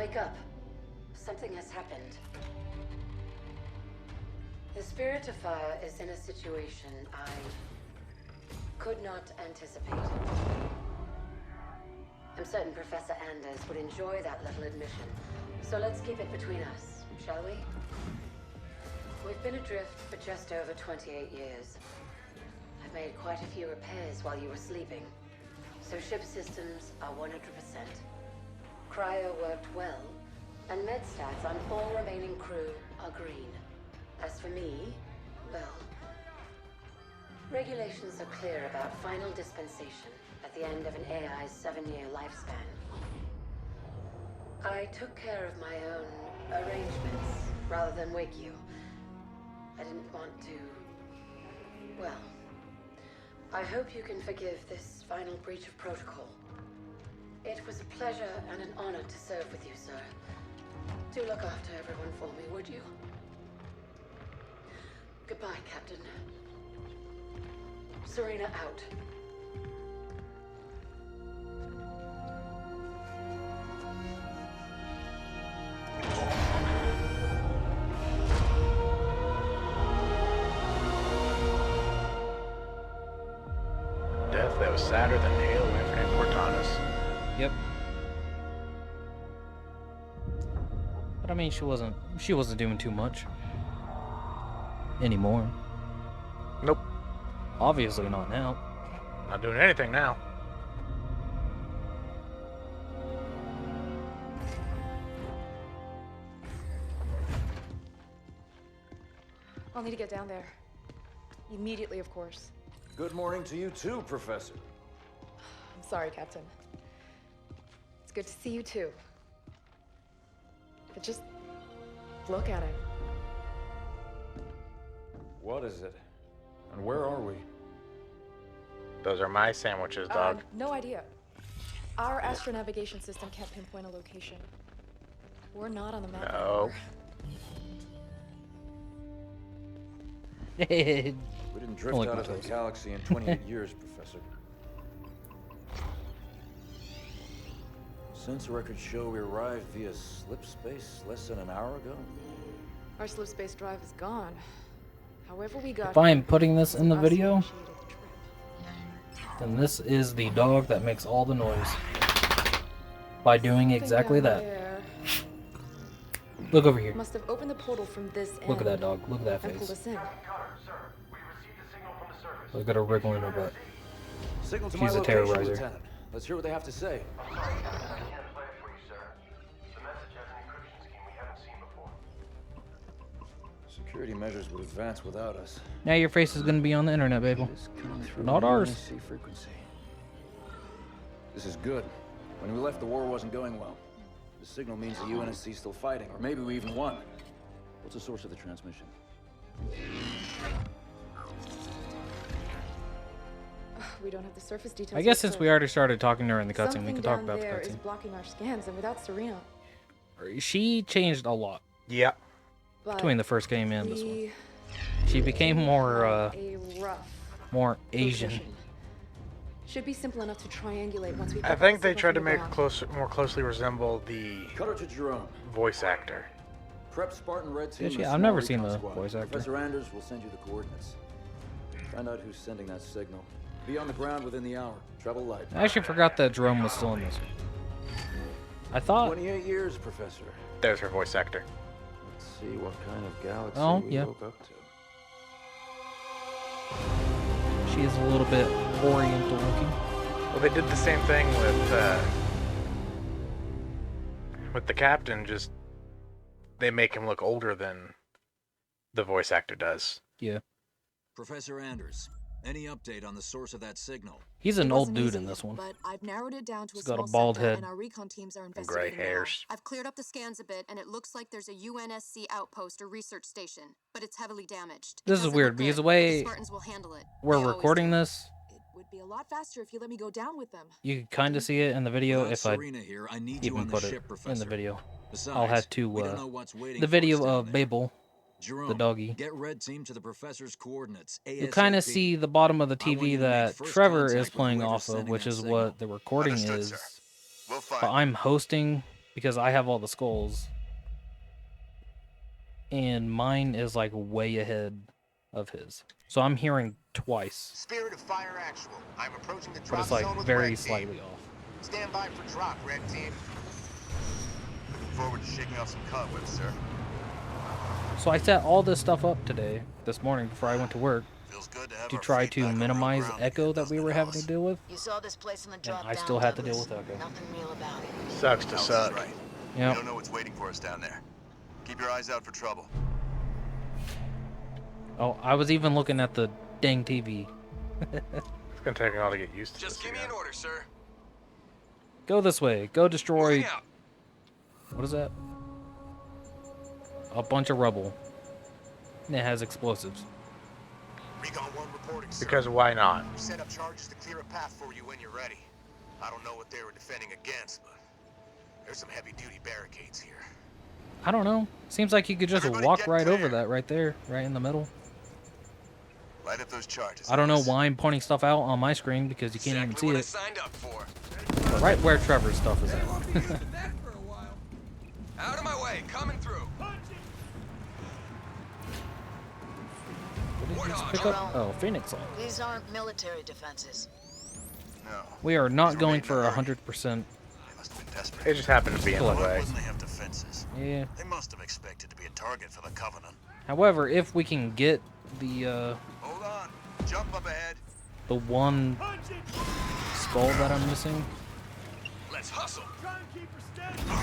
Wake up. Something has happened. The Spirit of Fire is in a situation I could not anticipate. I'm certain Professor Anders would enjoy that little admission. So let's keep it between us, shall we? We've been adrift for just over 28 years. I've made quite a few repairs while you were sleeping. So ship systems are 100%. Cryo worked well, and med stats on all remaining crew are green. As for me, well, regulations are clear about final dispensation at the end of an AI's 7-year lifespan. I took care of my own arrangements rather than wake you. I didn't want to... Well, I hope you can forgive this final breach of protocol. It was a pleasure and an honor to serve with you, sir. Do look after everyone for me, would you? Goodbye, Captain. Serena out. Death that was sadder than hail Infinite Cortanus. Yep. But I mean, she wasn't doing too much anymore. Nope. Obviously not now. Not doing anything now. I'll need to get down there. Immediately, of course. Good morning to you too, Professor. I'm sorry, Captain. It's good to see you too. But just look at it. What is it? And where are we? Those are my sandwiches, dog. No idea. Our astronavigation system can't pinpoint a location. We're not on the map No. We didn't drift Only out of the potatoes. galaxy in 28 years, Professor. Sensor records show we arrived via slip space less than an hour ago. Our slip space drive is gone. However we got If I am here, putting this in the it's us who video, initiated the trip. then this is the dog that makes all the noise. By doing exactly Something that. down there Look over here. must have opened the portal from this end. Look at that dog. Look at that And pulled face. us in. Look at her wriggling her butt. Signal to She's my a location, terrorizer. Lieutenant. Let's hear what they have to say. I'm sorry, Captain, I can't play it for you, sir. The message has an encryption scheme we haven't seen before. Security measures would advance without us. Now your face is gonna be on the internet, baby. It's coming through Not an ours. UNSC frequency. This is good. When we left, the war wasn't going well. The signal means the UNSC is still fighting, or maybe we even won. What's the source of the transmission? We don't have the surface details. I guess yet, since sir. we already started talking during the cutscene, we Something can talk down about the there is cutscene. blocking our scans, and without Serena, She changed a lot Yeah. but between the first game and this one. we She became more, have a rough more Asian. location. Should be simple enough to triangulate once we. I get think the they signal tried to from the make ground. more closely resemble the Cutter to Jerome. voice actor. Prep Spartan Red Team. Yeah, and a I've never small seen recon the squad. voice actor. Professor Anders will send you the coordinates. Find out who's sending that signal. Be on the ground within the hour. Travel light. I actually forgot that Jerome was still in this. I thought. 28 years, Professor. There's her voice actor. Let's see what kind of galaxy Oh, we yeah. woke up to. She is a little bit oriental looking. Well, they did the same thing with the captain. Just they make him look older than the voice actor does. Yeah. Professor Anders, any update on the source of that signal? He's an It old wasn't dude easy, in this one. But I've narrowed it down to He's a got a small bald sector, head. and our recon teams are And gray investigating now. hairs. I've cleared up the scans a bit, and it looks like there's a UNSC outpost or research station, but it's heavily damaged. It This is doesn't weird look because good, the but way Spartans will handle it. we're They always recording do. this, It would be a lot faster if you let me go down with them. you can kind of see it in the video Without if I Serena here, I need you even on the put it ship, in Professor. the video. Besides, I'll have to, we don't know what's waiting the for video us down of there. Babel, Jerome, the doggy. Get Red Team to the professor's coordinates. You kind of ASAP. see the bottom of the I want TV you to make that first Trevor contact is with playing whoever's off of, sending which that is signal. what the recording Understood, is. sir. We'll find But I'm hosting because I have all the skulls. And mine is like way ahead of his. So I'm hearing twice. Spirit of Fire Actual. I'm approaching the But drop it's like zone with very Red slightly Team. off. Stand by for drop, Red Team. Looking forward to shaking off some cobwebs, sir. So I set all this stuff up today, this morning, before I went to work, Feels good to have to our try feet to back on real minimize ground echo again, that we doesn't were it, having to Alice? deal with. You saw this place in the And drop I down, still had to Douglas. deal with echo. Nothing real about it. Sucks to Alice is suck. right. We Yep. don't know what's waiting for us down there. Keep your eyes out for trouble. Oh, I was even looking at the dang TV. It's gonna take a while to get used to Just this give me again. an order, sir. Go this way. Go destroy... Moving out. What is that? A bunch of rubble. And it has explosives. Recon 1 reporting, sir. Because why not? We set up charges to clear a path for you when you're ready. I don't know what they were defending against, but there's some heavy-duty barricades here. I don't know. Seems like you could just Everybody walk get right over clear. that right there. Right in the middle. Light up those charges. I don't know Alice. why I'm pointing stuff out on my screen because you can't Exactly even what I see it. signed up for. But right where Trevor's stuff is at. Out of my way, coming through. What did you just pick up? Oh, Phoenix on. These aren't military defenses. No. We are These not were going made in for a hurry. 100%. They must have been desperate. It just happened to be in the Why Why way. wouldn't they have defenses? Yeah. They must have expected to be a target for the Covenant. However, if we can get the Hold on. Jump up ahead. one skull that I'm missing, Let's hustle.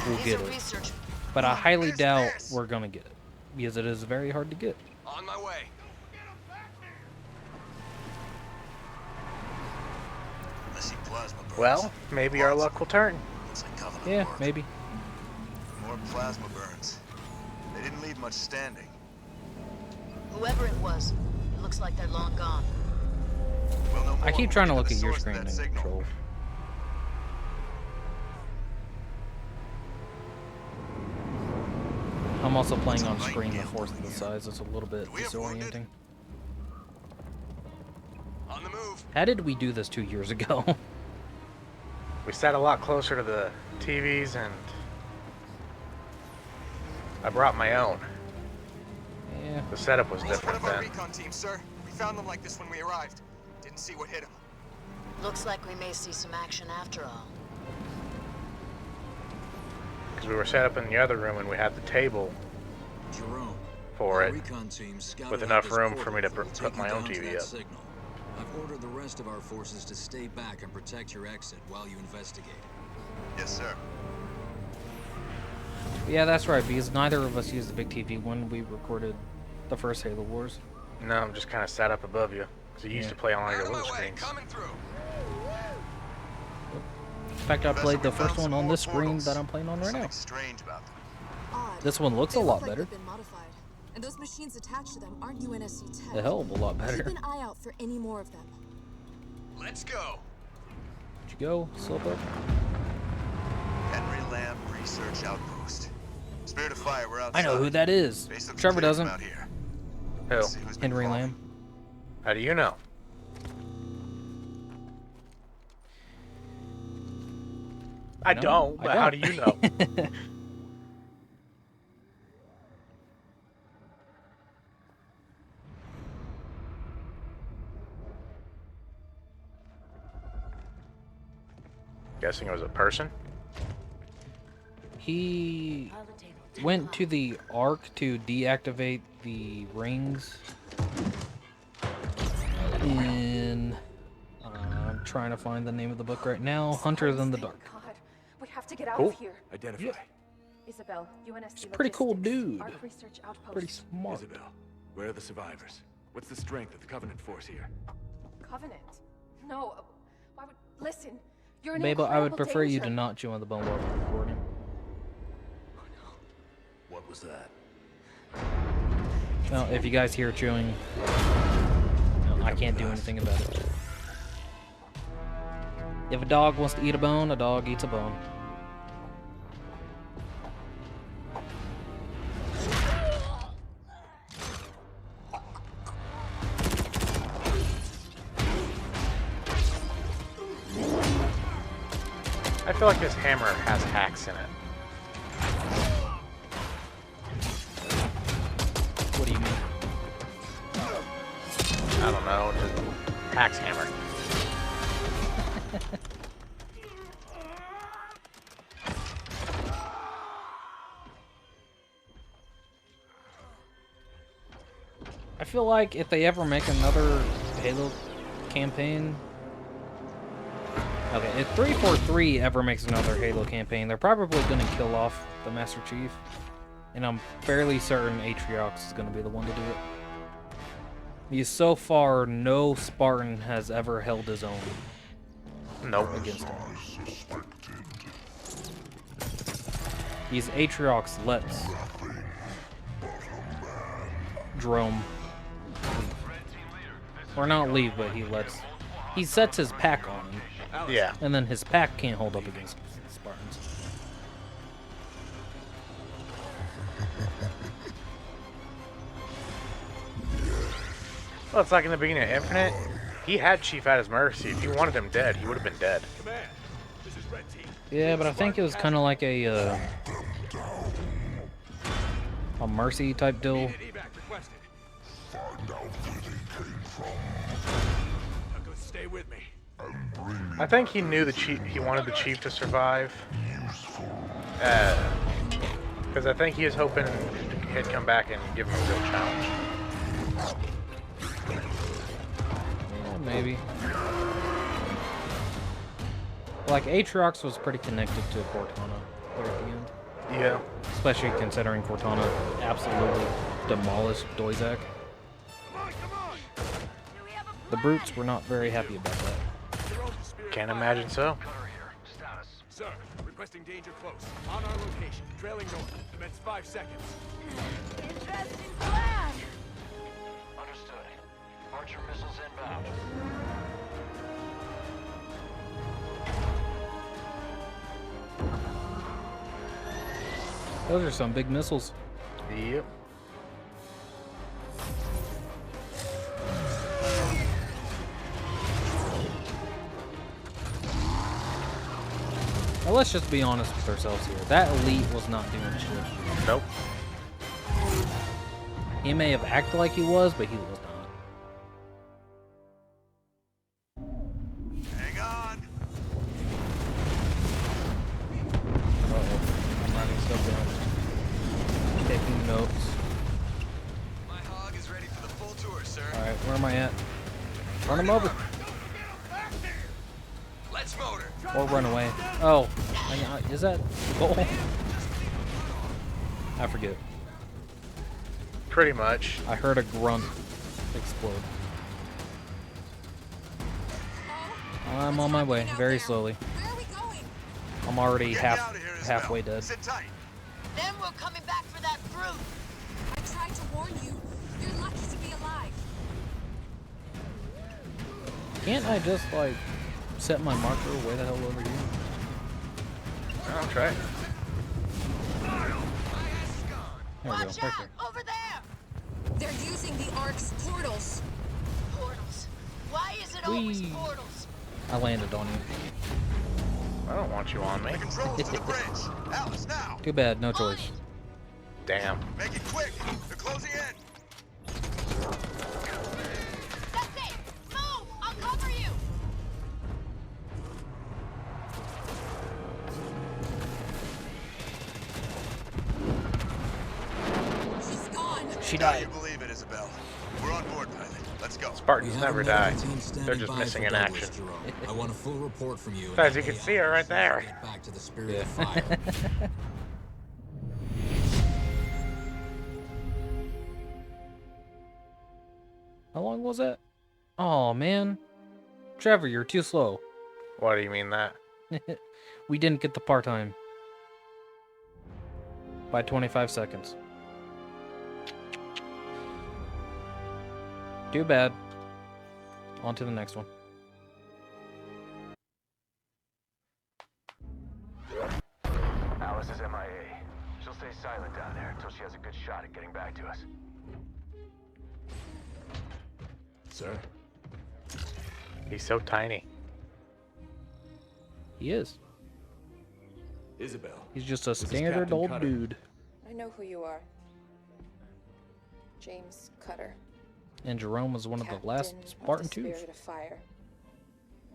we'll These get are it. research. But I highly This, doubt this. we're gonna get it because it is very hard to get. On my way. I see plasma burns. Well, maybe our luck will turn. Looks like Covenant Yeah, work. maybe. More plasma burns. They didn't leave much standing. Whoever it was, it looks like they're long gone. We'll know more I keep when trying to we look get at the your source of screen that and signal. control. I'm also playing on screen the fourth of the size. It's a little bit Do we have wounded? disorienting. On the move. How did we do this 2 years ago? We sat a lot closer to the TVs, and I brought my own. Yeah. The setup was One of different our then. recon team, sir. We found them like this when we arrived. Didn't see what hit them. Looks like we may see some action after all. Because we were set up in the other room, and we had the table Jerome, for our it. recon team scouted with out enough this room for me to portal that will put take my you own down to TV that up. signal. I've ordered the rest of our forces to stay back and protect your exit while you investigate. Yes, sir. Yeah, that's right, because neither of us used the big TV when we recorded the first Halo Wars. No, I'm just kind of sat up above you. Because you used to play on all Out your of my little way, screens. coming through. In fact, I Professor, played the we first found some one on more this screen portals. that I'm playing on right now. Something strange about them. Odd. This one looks a They lot look like better. they've been modified. And those machines attached to them aren't UNSC tech. A hell of a lot Keep better. an eye out for any more of them. Let's go. Did you go, Slowpoke? Henry Lamb Research Outpost. Spirit of Fire, we're outside. I know who that is. Base looks Trevor clear doesn't. from out here. Who? Let's see who's been Henry crawling. Lamb. How do you know? I No, don't, I but how do don't. you know? Guessing it was a person? He went to the Ark to deactivate the rings. In I'm trying to find the name of the book right now. Hunters in the Dark. God, we have to get out Cool. of here. Identify. Isabel, UNSC. He's a pretty cool Logistics, dude. Arc Research Outpost. Pretty smart. Isabel, where are the survivors? What's the strength of the Covenant force here? Covenant. No. Why would listen? You're in Mabel, I would incredible prefer you to danger. not chew on the bone while we're recording. What was that? Well, if you guys hear chewing, no, I can't do anything about it. If a dog wants to eat a bone, a dog eats a bone. I feel like this hammer has hacks in it. I don't know, just axe hammer. I feel like if they ever make another Halo campaign... Okay, if 343 ever makes another Halo campaign, they're probably going to kill off the Master Chief. And I'm fairly certain Atriox is going to be the one to do it. Because so far, no Spartan has ever held his own. Nope. Against him. He's Atriox lets Drome. Or not leave, but he sets his pack on him. Yeah. And then his pack can't hold up against Spartans. Well, it's like in the beginning of Infinite, he had Chief at his mercy. If he wanted him dead, he would have been dead. Yeah, but I think it was kind of like a mercy type deal. I think he knew the chief. He wanted the chief to survive. Because I think he was hoping he'd come back and give him a real challenge. Yeah, maybe. Like Atriox was pretty connected to Cortana there at the end. Yeah. Especially considering Cortana absolutely demolished Doizak. The brutes were not very happy about that. Can't imagine so. Sir, requesting danger close. On our location, trailing north. Commence 5 seconds. Interesting plan. Understood. Archer missiles inbound. Those are some big missiles. Yep. Now let's just be honest with ourselves here. That elite was not doing shit. Nope. He may have acted like he was, but he was not. Hang on. Uh-oh. I'm writing stuff down. Taking notes. My hog is ready for the full tour, sir. Alright, where am I at? Run him over. Let's motor. Or run away. Oh. Is that the goal? I forget. Pretty much. I heard a grunt explode. I'm on my way, very slowly. Where are we going? I'm already halfway dead. Sit tight. Then we're coming back for that brute. I tried to warn you. You're lucky to be alive. Can't I just, like, set my marker way the hell over here? I'll try. There we go. Watch Right out! there. Over there! They're using the Ark's portals. Portals. Why is it always Whee! portals? I landed on you. I don't want you on me. The controls to the bridge. Alice, now. Too bad, no choice. Damn. Make it quick. They're closing in. That's it! Move! I'll cover you! She's gone. She Now died. you believe it, Isabel. We're on board, pilot. Let's go. Spartans We have never a die. medical team standing They're just by missing for in Douglas, action. Jerome. I want a full report from you. As you can see her right there. Get back to the spirit of fire. How long was that? Oh man. Trevor, you're too slow. Why do you mean that? We didn't get the part-time. By 25 seconds. Too bad. On to the next one. Alice is MIA. She'll stay silent down there until she has a good shot at getting back to us. Sir? He's so tiny. He is. Isabel. He's just a This is standard Captain old Cutter. dude. I know who you are. James Cutter. And Jerome was one of the last Spartan Captain of the twos. Spirit of Fire.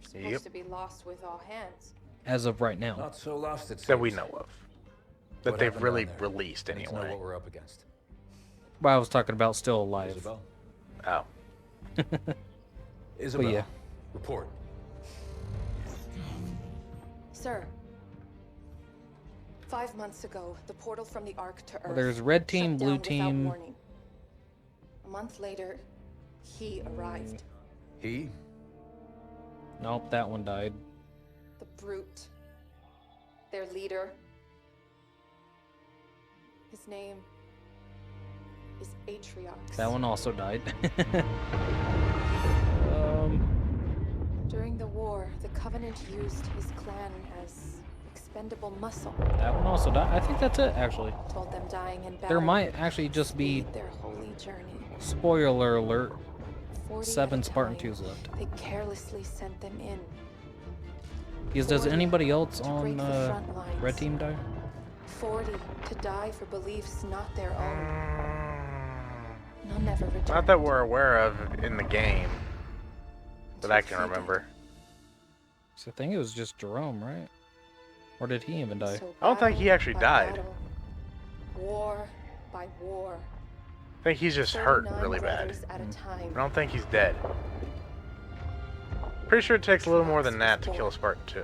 You're supposed Yep. to be lost with all hands. As of right now. Not so lost, it That we seems. know of. That What they've happened really down there? released I need to know anyway. what we're up against. But I was talking about still alive. Isabel? Oh. Isabel, yeah. report. Sir. 5 months ago, the portal from the Ark to Earth. Well, there's red team, shut blue down without team. warning. A month later, he arrived. He? Nope, that one died. The brute. Their leader. His name is Atriox. That one also died. During the war, the Covenant used his clan as expendable muscle. That one also died. I think that's it, actually. Told them dying in battle There might actually just be, speed their holy journey. spoiler alert, 40 7 at a Spartan time, 2s left. They carelessly sent them in. Because does 40 anybody else to break on the front lines. red team die? 40 to die for beliefs not their own. None ever returned. Not that we're aware of in the game. That I can remember. So I think it was just Jerome, right? Or did he even die? So I don't think he battle actually by died. battle, war by war. I think he's just hurt 39 really bad. brothers at a time. I don't think he's dead. Pretty sure it takes a little more than that to kill a Spartan 2.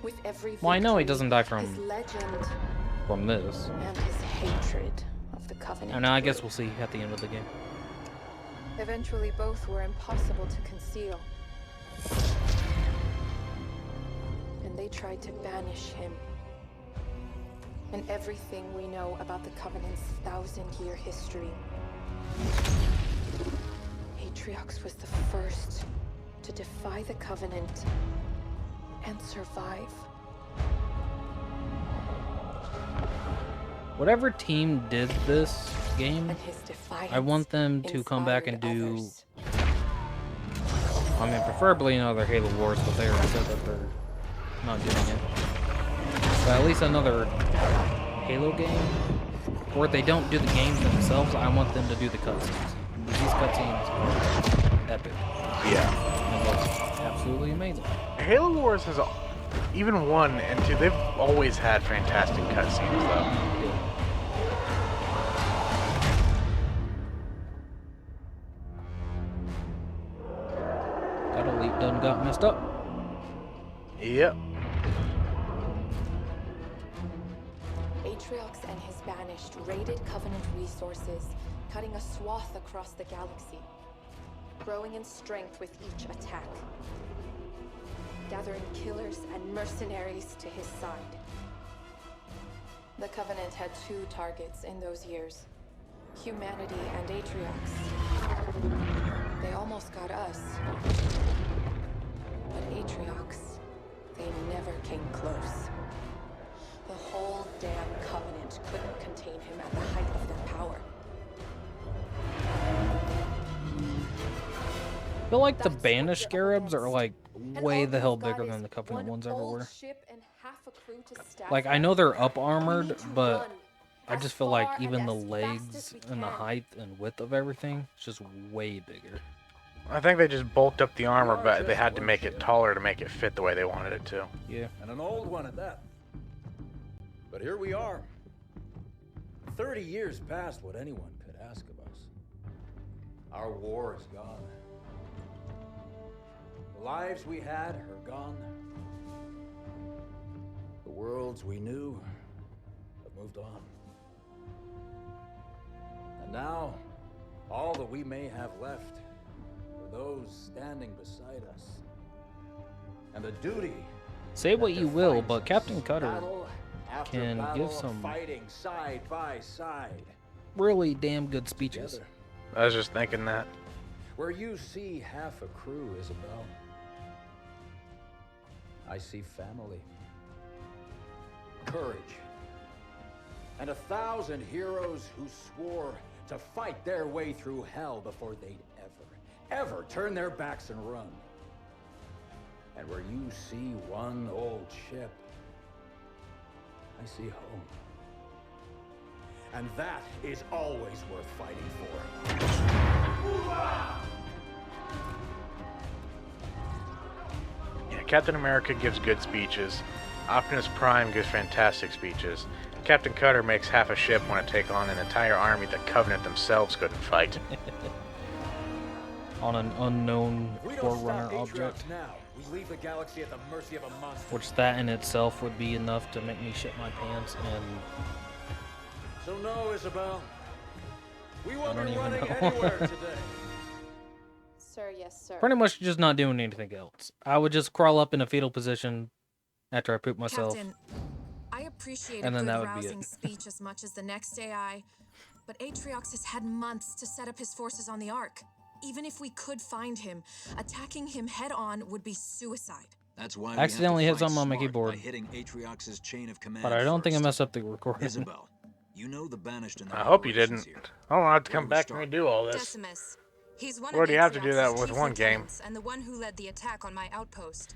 With every Well, I know he victory, doesn't die his from legend this. and his hatred of the Covenant. And I guess grew. we'll see at the end of the game. Eventually, both were impossible to conceal. And they tried to banish him. And everything we know about the Covenant's 1,000-year history. Atriox was the first to defy the Covenant and survive. Whatever team did this game, And his defiance I want them to come back and inspired do, others. I mean, preferably another Halo Wars, but they already said that they're not doing it. But at least another Halo game, or if they don't do the games themselves, I want them to do the cutscenes. These cutscenes are epic. Yeah. It looks absolutely amazing. Halo Wars has, even 1 and 2, they've always had fantastic cutscenes though. That elite done got messed up. Yep. Atriox and his banished raided Covenant resources, cutting a swath across the galaxy, growing in strength with each attack, gathering killers and mercenaries to his side. The Covenant had 2 targets in those years: humanity and Atriox. They almost got us. But Atriox, they never came close. The whole damn Covenant couldn't contain him at the height of their power. I feel like the banished scarabs are like way the hell bigger than the Covenant ones ever were. Like, I know they're up armored, but I just feel like even the legs and the height and width of everything is just way bigger. I think they just bulked up the armor, but they had to make it taller to make it fit the way they wanted it to. Yeah. And an old one at that. But here we are. 30 years past what anyone could ask of us. Our war is gone. The lives we had are gone. The worlds we knew have moved on. And now, all that we may have left are those standing beside us. And the duty. Say what that you will, defines but us, Captain Cutter battle after can battle give of some fighting side by side. really damn good speeches. Together. I was just thinking that. Where you see half a crew, Isabel, I see family, courage, and 1,000 heroes who swore to fight their way through hell before they'd ever turn their backs and run. And where you see one old ship, I see home. And that is always worth fighting for. Yeah, Captain America gives good speeches. Optimus Prime gives fantastic speeches. Captain Cutter makes half a ship want to take on an entire army the Covenant themselves couldn't fight. On an unknown If we don't forerunner stop object. Atriox now, we leave the galaxy at the mercy of a monster. Which that in itself would be enough to make me shit my pants, and So no, Isabel. We won't don't be even running know. anywhere today. Sir, yes, sir. pretty much just not doing anything else. I would just crawl up in a fetal position after I poop myself. Captain, I appreciate And a then that good would be rousing it. speech as much as the next AI, but Atriox has had months to set up his forces on the Ark. Even if we could find him, attacking him head-on would be suicide. That's why Accidentally we hit have to something on my fight smart keyboard. by hitting Atriox's chain of command But I don't think I first. messed up the recording. Isabel, you know the banished and their I hope you operations didn't. here. I don't have to Where come do we back start? and redo all this. Decimus. He's one We already of have to do that Atriox's with chief one game. lieutenants and the one who led the attack on my outpost.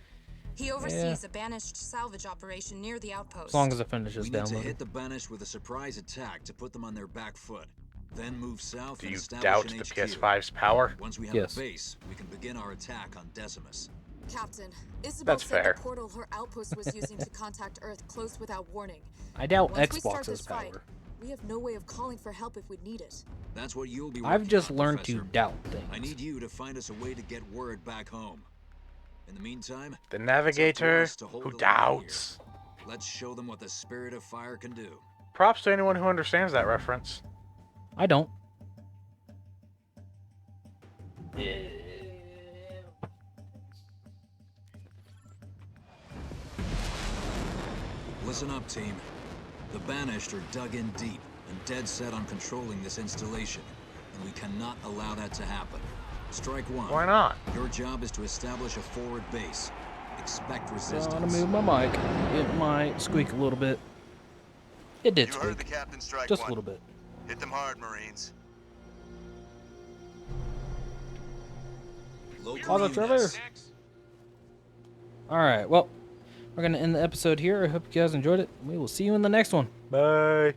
He oversees a banished salvage operation near the outpost. As long as it finishes We need to downloading. hit the banished with a surprise attack to put them on their back foot. Then move south Do and you establish doubt an the HQ. PS5's power? Once we have Yes. a base, we can begin our attack on Decimus. Captain, Isabel That's said fair. the portal her outpost was using to contact Earth closed without warning. I doubt Once we start Xbox's this fight, power. we have no way of calling for help if we need it. That's what you'll be I've working just on, learned Professor. to doubt things. I need you to find us a way to get word back home. In the meantime, The it's up to navigator us to hold who the line here. doubts. Let's show them what the spirit of fire can do. Props to anyone who understands that reference. I don't. Listen up, team. The Banished are dug in deep and dead set on controlling this installation, and we cannot allow that to happen. Strike one. Why not? Your job is to establish a forward base. Expect I'm resistance. gonna move my mic. It might squeak a little bit. It did You heard squeak. the captain strike Just one. a little bit. Hit them hard, Marines. Local Pause it, Trevor. units. Alright, well, we're gonna end the episode here. I hope you guys enjoyed it. We will see you in the next one. Bye.